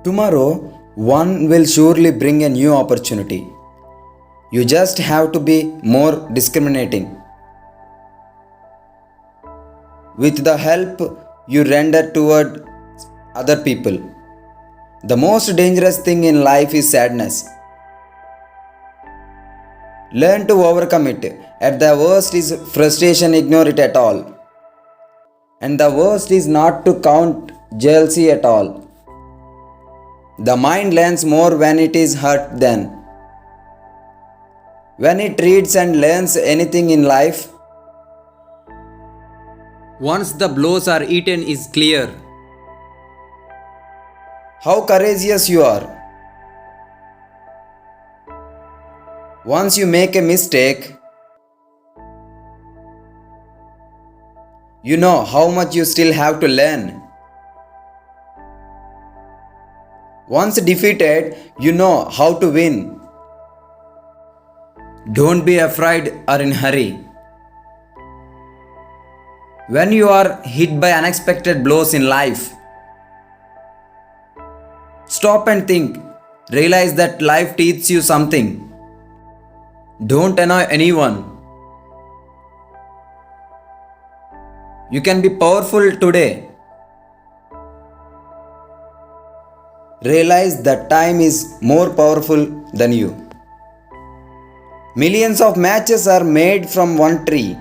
Tomorrow, one will surely bring a new opportunity. You just have to be more discriminating. With the help you render toward other people. The most dangerous thing in life is sadness. Learn to overcome it. At the worst is frustration, ignore it at all. And the worst is not to count jealousy at all. The mind learns more when it is hurt than when it reads and learns anything in life. Once the blows are eaten is clear. How courageous you are. Once you make a mistake, you know how much you still have to learn. Once defeated, you know how to win. Don't be afraid or in hurry. When you are hit by unexpected blows in life, stop and think. Realize that life teaches you something. Don't annoy anyone. You can be powerful today. Realize that time is more powerful than you. Millions of matches are made from one tree.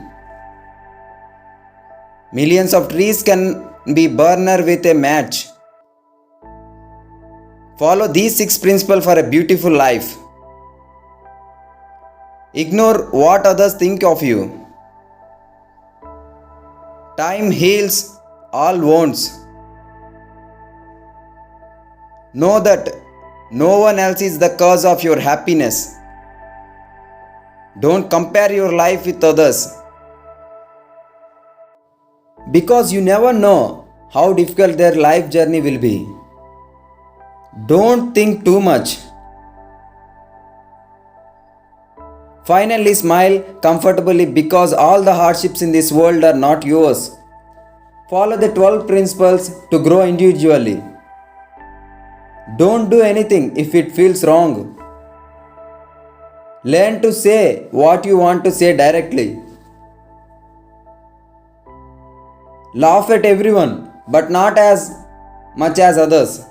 Millions of trees can be burned with a match. Follow these 6 principles for a beautiful life. Ignore what others think of you. Time heals all wounds. Know that no one else is the cause of your happiness. Don't compare your life with others. Because you never know how difficult their life journey will be. Don't think too much. Finally, smile comfortably because all the hardships in this world are not yours. Follow the 12 principles to grow individually. Don't do anything if it feels wrong. Learn to say what you want to say directly. Laugh at everyone, but not as much as others.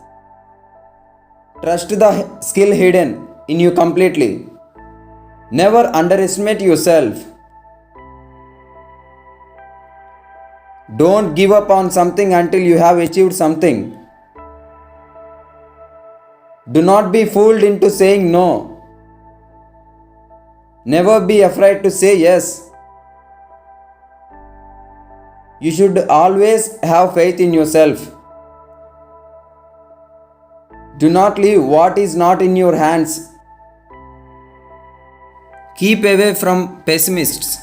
Trust the skill hidden in you completely. Never underestimate yourself. Don't give up on something until you have achieved something. Do not be fooled into saying no. Never be afraid to say yes. You should always have faith in yourself. Do not leave what is not in your hands. Keep away from pessimists.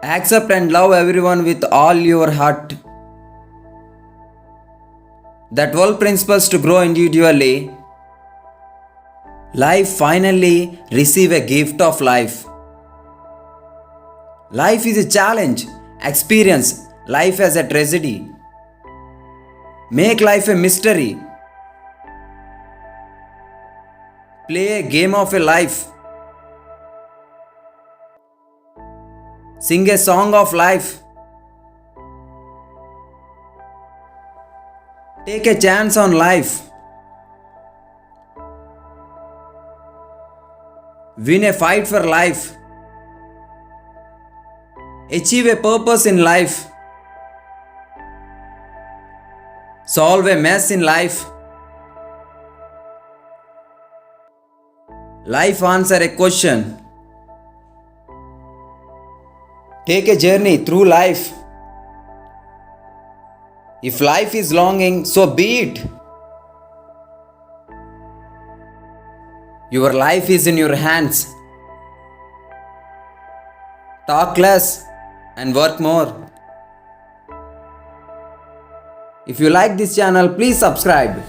Accept and love everyone with all your heart. The 12 principles to grow individually. Life finally receive a gift of life. Life is a challenge. Experience life as a tragedy. Make life a mystery. Play a game of a life. Sing a song of life. Take a chance on life. Win a fight for life. Achieve a purpose in life. Solve a mess in life. Life answer a question. Take a journey through life. If life is longing, so be it. Your life is in your hands. Talk less and work more. If you like this channel, please subscribe.